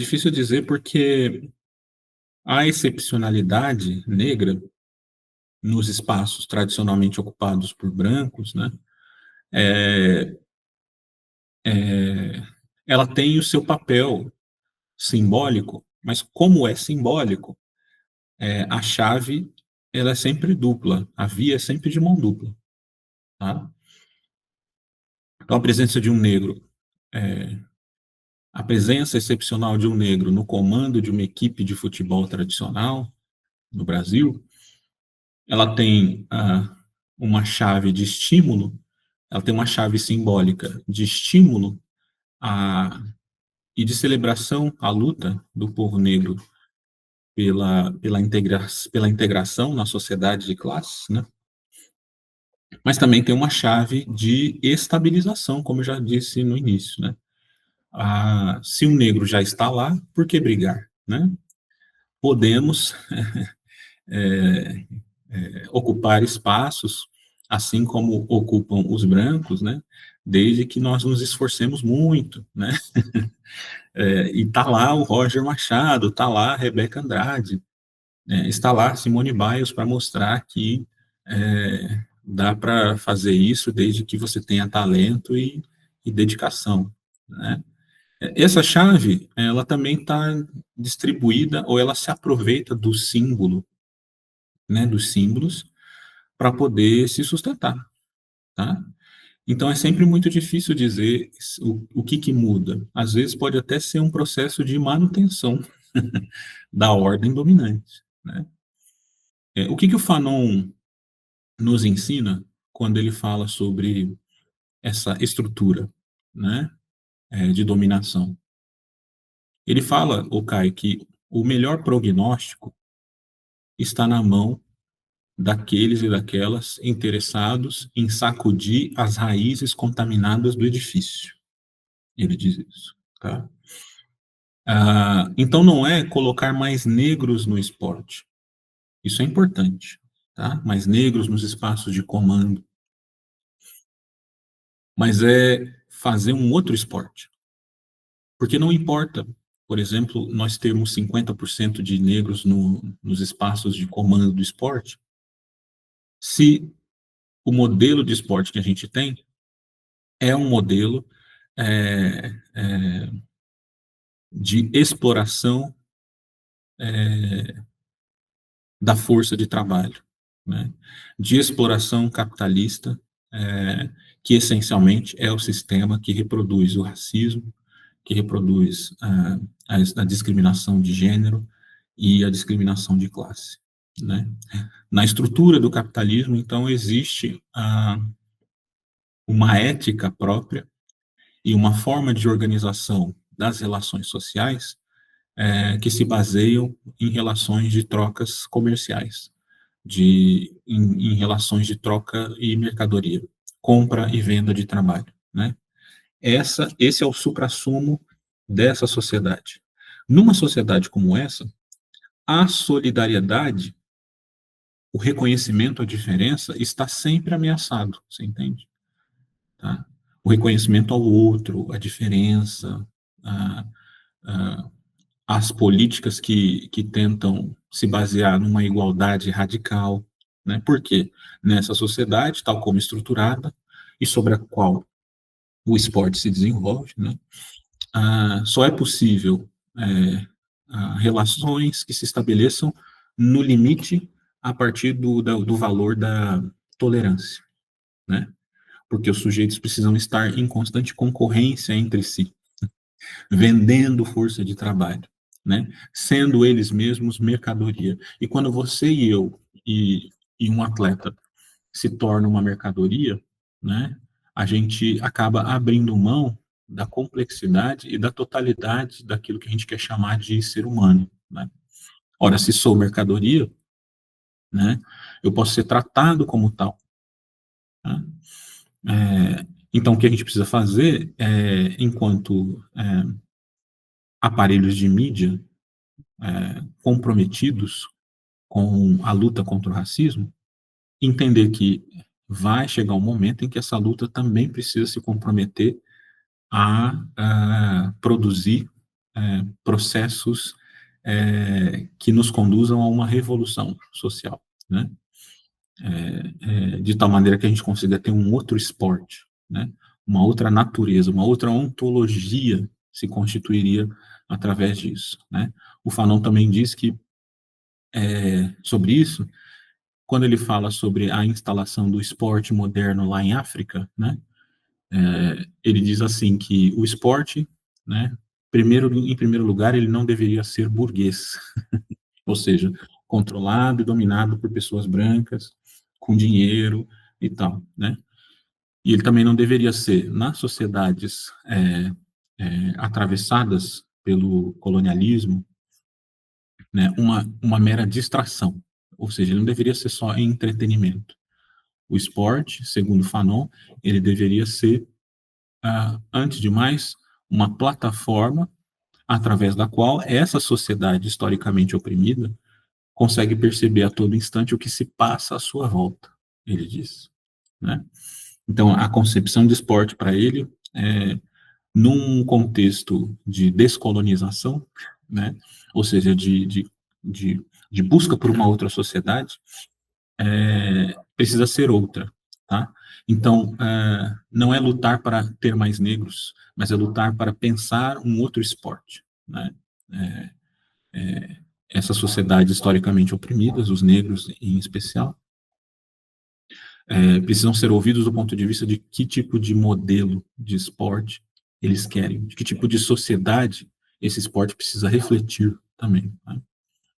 Difícil dizer porque a excepcionalidade negra nos espaços tradicionalmente ocupados por brancos, né, eh ela tem o seu papel simbólico, mas como é simbólico, a chave ela é sempre dupla, a via é sempre de mão dupla, tá. Então a presença excepcional de um negro no comando de uma equipe de futebol tradicional no Brasil, ela tem, uma chave de estímulo, ela tem uma chave simbólica de estímulo a e de celebração à luta do povo negro pela integração na sociedade de classes, né, mas também tem uma chave de estabilização, como eu já disse no início, né. Se um negro já está lá, por que brigar, né? Podemos, eh ocupar espaços, assim como ocupam os brancos, né, desde que nós nos esforcemos muito, né. E tá lá o Roger Machado, tá lá a Rebeca Andrade, está lá a Simone Biles para mostrar que, dá para fazer isso desde que você tenha talento e dedicação, né. Essa chave, ela também está distribuída ou ela se aproveita do símbolo, né, dos símbolos, para poder se sustentar, tá. Então é sempre muito difícil dizer o que que muda. Às vezes pode até ser um processo de manutenção da ordem dominante, né. O que que o Fanon nos ensina quando ele fala sobre essa estrutura, né, de dominação? Ele fala, o Caio, que o melhor prognóstico está na mão daqueles e daquelas interessados em sacudir as raízes contaminadas do edifício. Ele diz isso, tá? Então não é colocar mais negros no esporte. Isso é importante, tá? Mais negros nos espaços de comando, mas é fazer um outro esporte. Porque não importa, por exemplo, nós termos 50% de negros nos espaços de comando do esporte, se o modelo de esporte que a gente tem é um modelo eh eh, de exploração da força de trabalho, né, de exploração capitalista, que essencialmente é o sistema que reproduz o racismo, que reproduz a discriminação de gênero e a discriminação de classe, né. Na estrutura do capitalismo, então, existe uma ética própria e uma forma de organização das relações sociais, que se baseiam em relações de trocas comerciais, em relações de troca e mercadoria, compra e venda de trabalho, né. Esse é o suprassumo dessa sociedade. Numa sociedade como essa, a solidariedade, o reconhecimento à diferença está sempre ameaçado, você entende? Tá? O reconhecimento ao outro, a diferença, a a as políticas que tentam se basear numa igualdade radical, né, por quê? Nessa sociedade, tal como estruturada, e sobre a qual o esporte se desenvolve, né, só é possível, relações que se estabeleçam no limite a partir do valor da tolerância, né, porque os sujeitos precisam estar em constante concorrência entre si, vendendo força de trabalho, né, sendo eles mesmos mercadoria. E quando você e eu e um atleta se torna uma mercadoria, né, a gente acaba abrindo mão da complexidade e da totalidade daquilo que a gente quer chamar de ser humano, né. Ora, se sou mercadoria, né, eu posso ser tratado como tal, né. Então o que a gente precisa fazer, enquanto, aparelhos de mídia, comprometidos com a luta contra o racismo, entender que vai chegar um momento em que essa luta também precisa se comprometer a produzir processos que nos conduzam a uma revolução social, né? De tal maneira que a gente consiga ter um outro esporte, né? Uma outra natureza, uma outra ontologia se constituiria através disso, né? O Fanon também diz que, sobre isso, quando ele fala sobre a instalação do esporte moderno lá em África, né? Ele diz assim que o esporte, né? Em primeiro lugar, ele não deveria ser burguês, ou seja, controlado e dominado por pessoas brancas, com dinheiro e tal, né? E ele também não deveria ser, nas sociedades atravessadas pelo colonialismo, né, uma mera distração, ou seja, ele não deveria ser só entretenimento. O esporte, segundo Fanon, ele deveria ser, antes de mais, uma plataforma através da qual essa sociedade historicamente oprimida consegue perceber a todo instante o que se passa à sua volta, ele diz, né? Então, a concepção de esporte para ele, num contexto de descolonização, né? Ou seja, de, de busca por uma outra sociedade, precisa ser outra, tá? Então, não é lutar para ter mais negros, mas é lutar para pensar um outro esporte, né? É, Essas sociedades historicamente oprimidas, os negros em especial, precisam ser ouvidos do ponto de vista de que tipo de modelo de esporte eles querem, de que tipo de sociedade esse esporte precisa refletir também, né?